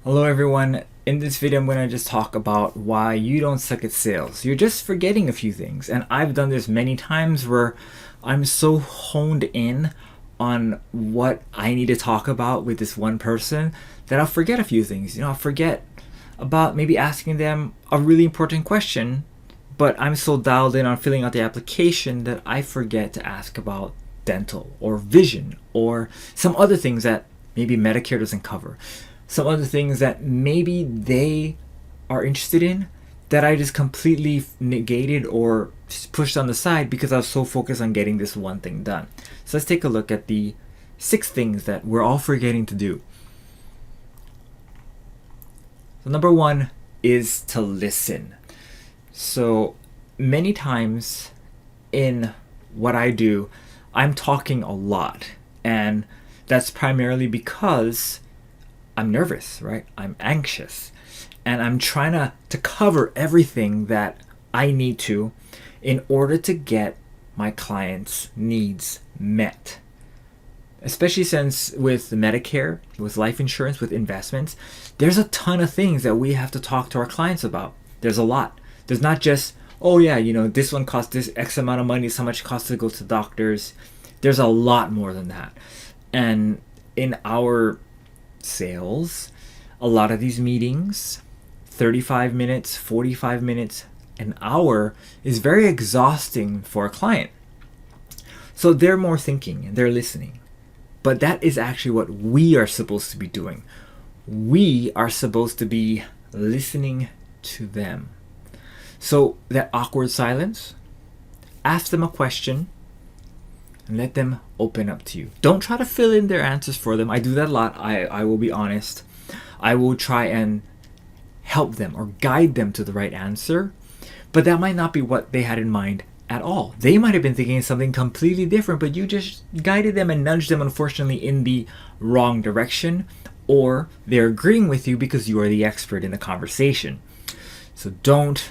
Hello everyone. In this video I'm going to just talk about why you don't suck at sales. You're just forgetting a few things, and I've done this many times where I'm so honed in on what I need to talk about with this one person that I'll forget a few things. I'll forget about maybe asking them a really important question, but I'm so dialed in on filling out the application that I forget to ask about dental or vision or some other things that maybe Medicare doesn't cover, some other things that maybe they are interested in that I just completely negated or pushed on the side because I was so focused on getting this one thing done. So let's take a look at the 6 things that we're all forgetting to do. So number 1 is to listen. So many times in what I do, I'm talking a lot, and that's primarily because I'm nervous, right? I'm anxious, and I'm trying to cover everything that I need to in order to get my clients' needs met. Especially since with Medicare, with life insurance, with investments, there's a ton of things that we have to talk to our clients about. There's a lot. There's not just, oh yeah, this one costs this X amount of money, this is how much it costs to go to doctors. There's a lot more than that. And in our sales, a lot of these meetings, 35 minutes, 45 minutes, an hour, is very exhausting for a client. So they're more thinking and they're listening. But that is actually what we are supposed to be doing. We are supposed to be listening to them. So that awkward silence, ask them a question and let them open up to you. Don't try to fill in their answers for them. I do that a lot. I will be honest. I will try and help them or guide them to the right answer, but that might not be what they had in mind at all. They might have been thinking something completely different, but you just guided them and nudged them, unfortunately, in the wrong direction, or they're agreeing with you because you are the expert in the conversation. So don't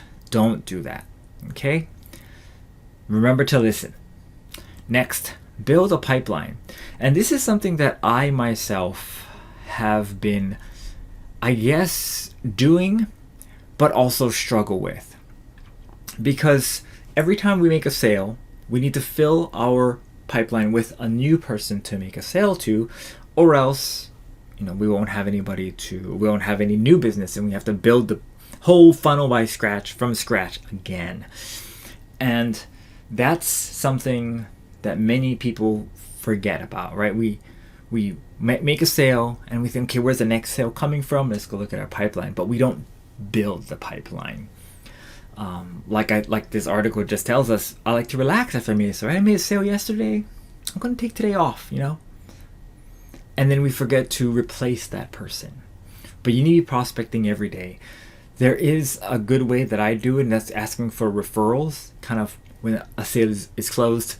do that, okay? Remember to listen. Next, build a pipeline. And this is something that I myself have been, I guess, doing, but also struggle with. Because every time we make a sale, we need to fill our pipeline with a new person to make a sale to, or else, we won't have any new business, and we have to build the whole funnel from scratch again. And that's something that many people forget about, right? We make a sale and we think, okay, where's the next sale coming from? Let's go look at our pipeline, but we don't build the pipeline. Like this article just tells us, I like to relax after I made a sale. I made a sale yesterday. I'm going to take today off, And then we forget to replace that person. But you need to be prospecting every day. There is a good way that I do it, and that's asking for referrals. Kind of when a sale is closed,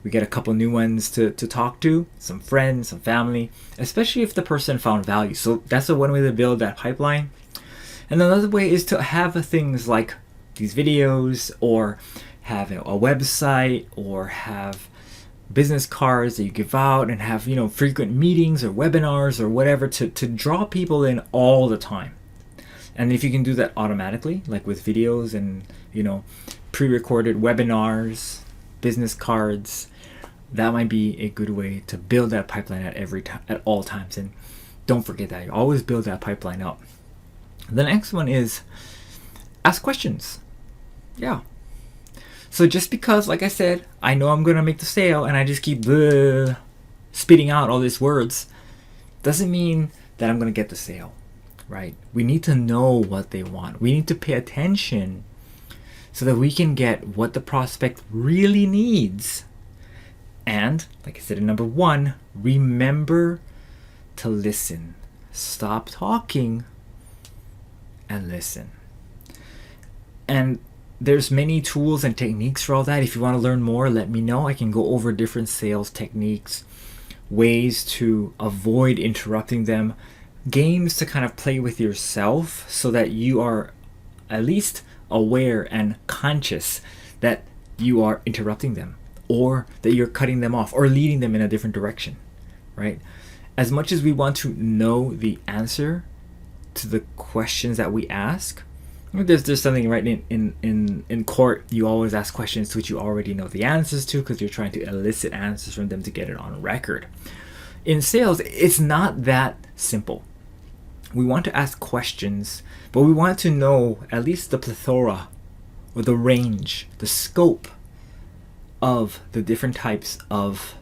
we get a couple new ones to talk to, some friends, some family, especially if the person found value. So that's the one way to build that pipeline. And another way is to have things like these videos, or have a website, or have business cards that you give out, and have frequent meetings or webinars or whatever to draw people in all the time. And if you can do that automatically, like with videos and pre-recorded webinars, business cards, that might be a good way to build that pipeline at all times. And don't forget that you always build that pipeline up. The next one is ask questions. Yeah. So just because, like I said, I know I'm gonna make the sale and I just keep spitting out all these words, doesn't mean that I'm gonna get the sale, right? We need to know what they want. We need to pay attention so that we can get what the prospect really needs. And, like I said in number 1, remember to listen. Stop talking and listen. And there's many tools and techniques for all that. If you want to learn more, let me know. I can go over different sales techniques, ways to avoid interrupting them, games to kind of play with yourself so that you are at least aware and conscious that you are interrupting them, or that you're cutting them off or leading them in a different direction, right? As much as we want to know the answer, to the questions that we ask. There's something right in court. You always ask questions to which you already know the answers to because you're trying to elicit answers from them to get it on record. In sales, it's not that simple. We want to ask questions, but we want to know at least the plethora or the range, the scope of the different types of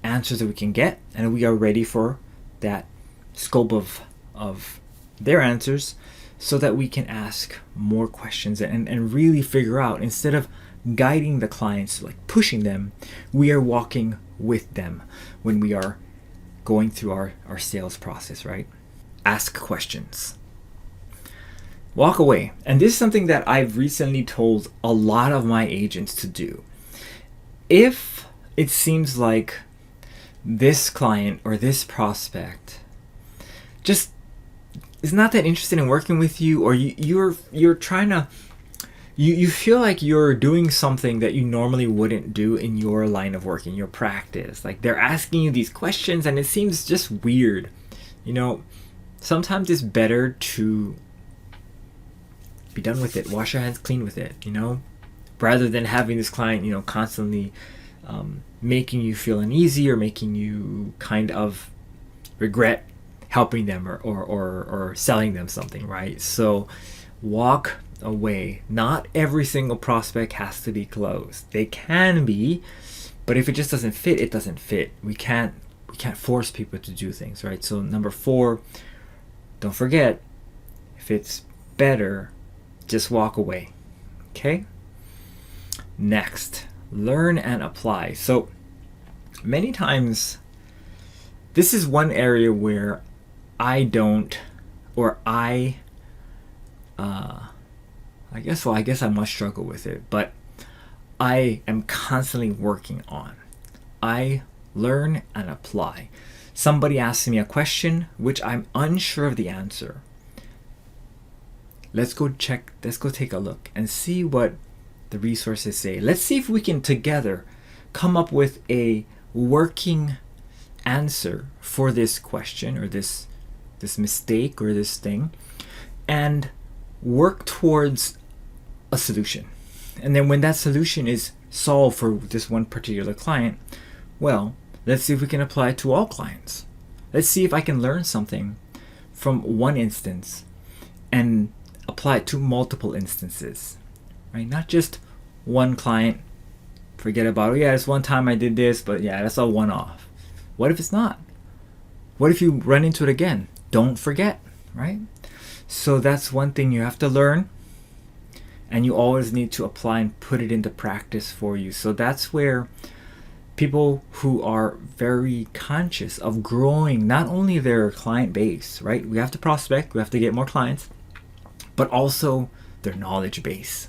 answers that we can get, and we are ready for that scope of their answers so that we can ask more questions and really figure out, instead of guiding the clients, like pushing them, we are walking with them when we are going through our sales process, right? Ask questions. Walk away. And this is something that I've recently told a lot of my agents to do. If it seems like this client or this prospect just is not that interested in working with you, or you're trying to, you feel like you're doing something that you normally wouldn't do in your line of work, in your practice. Like they're asking you these questions and it seems just weird. Sometimes it's better to be done with it, wash your hands clean with it, rather than having this client, constantly making you feel uneasy or making you kind of regret helping them or selling them something, right? So walk away. Not every single prospect has to be closed. They can be, but if it just doesn't fit, it doesn't fit. We can't force people to do things, right? So number 4, don't forget, if it's better, just walk away. Okay? Next, learn and apply. So many times, this is one area where I guess I must struggle with it, but I am constantly working on. I learn and apply. Somebody asks me a question which I'm unsure of the answer. Let's go take a look and see what the resources say. Let's see if we can together come up with a working answer for this question or this mistake or this thing, and work towards a solution. And then when that solution is solved for this one particular client, well, let's see if we can apply it to all clients. Let's see if I can learn something from one instance and apply it to multiple instances, right? Not just one client, forget about, it's one time I did this, but that's a one-off. What if it's not? What if you run into it again? Don't forget, right? So that's one thing you have to learn, and you always need to apply and put it into practice for you. So that's where people who are very conscious of growing not only their client base, right? We have to prospect, we have to get more clients, but also their knowledge base.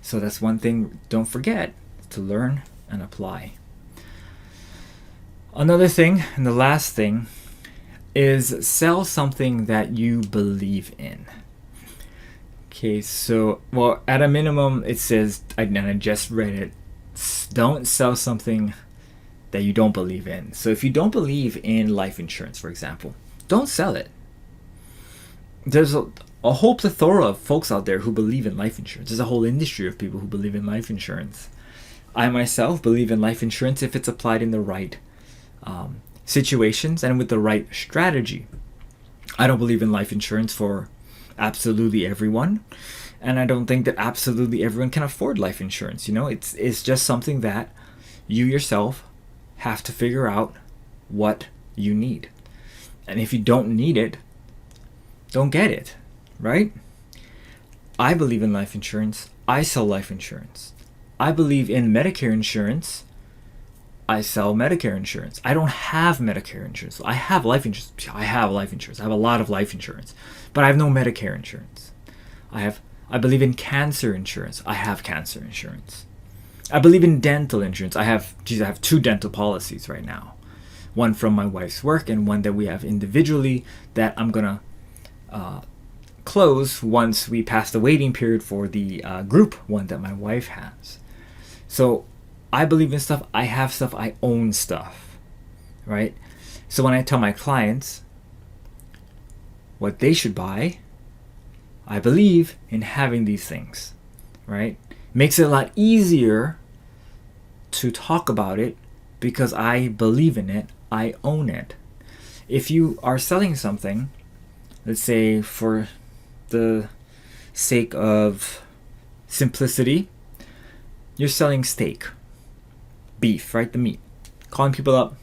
So that's one thing, don't forget to learn and apply. Another thing, and the last thing, is sell something that you believe in. Okay, so, at a minimum, it says, and I just read it, don't sell something that you don't believe in. So if you don't believe in life insurance, for example, don't sell it. There's a whole plethora of folks out there who believe in life insurance. There's a whole industry of people who believe in life insurance. I myself believe in life insurance if it's applied in the right situations and with the right strategy. I don't believe in life insurance for absolutely everyone, and I don't think that absolutely everyone can afford life insurance. It's just something that you yourself have to figure out what you need. And if you don't need it, don't get it, right? I believe in life insurance. I sell life insurance. I believe in Medicare insurance. I sell Medicare insurance. I don't have Medicare insurance. I have life insurance. I have life insurance. I have a lot of life insurance, but I have no Medicare insurance. I believe in cancer insurance. I have cancer insurance. I believe in dental insurance. I have 2 dental policies right now. One from my wife's work and one that we have individually that I'm going to close once we pass the waiting period for the group one that my wife has. So I believe in stuff. I have stuff. I own stuff, right? So when I tell my clients, what they should buy. I believe in having these things, right? Makes it a lot easier to talk about it because I believe in it. I own it. If you are selling something, let's say for the sake of simplicity, you're selling steak, beef, right? The meat. Calling people up,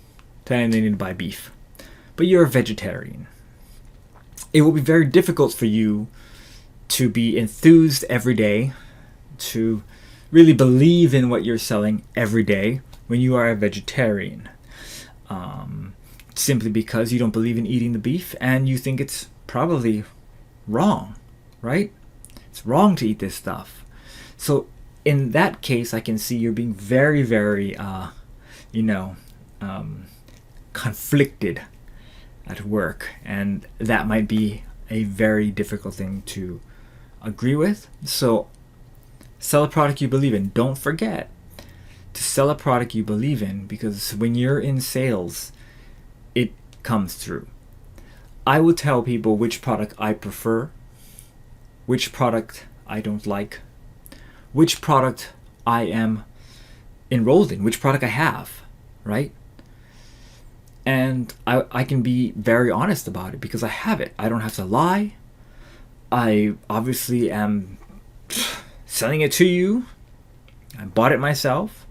telling them they need to buy beef. But you're a vegetarian. It will be very difficult for you to be enthused every day, to really believe in what you're selling every day when you are a vegetarian. Simply because you don't believe in eating the beef and you think it's probably wrong, right? It's wrong to eat this stuff. So in that case, I can see you're being very, very, conflicted at work, and that might be a very difficult thing to agree with. So sell a product you believe in. Don't forget to sell a product you believe in, because when you're in sales, it comes through. I will tell people which product I prefer, which product I don't like, which product I am enrolled in, which product I have, right? And I can be very honest about it because I have it. I don't have to lie. I obviously am selling it to you. I bought it myself.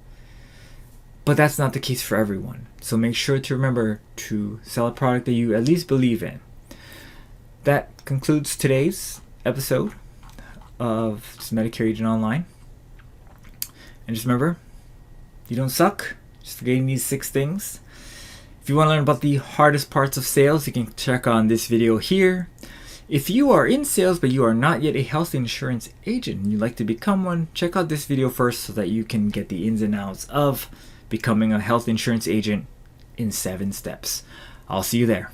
But that's not the case for everyone. So make sure to remember to sell a product that you at least believe in. That concludes today's episode of Medicare Agent Online. And just remember, you don't suck. Just forgetting these 6 things. If you want to learn about the hardest parts of sales, you can check on this video here. If you are in sales but you are not yet a health insurance agent and you'd like to become one, check out this video first so that you can get the ins and outs of becoming a health insurance agent in 7 steps. I'll see you there.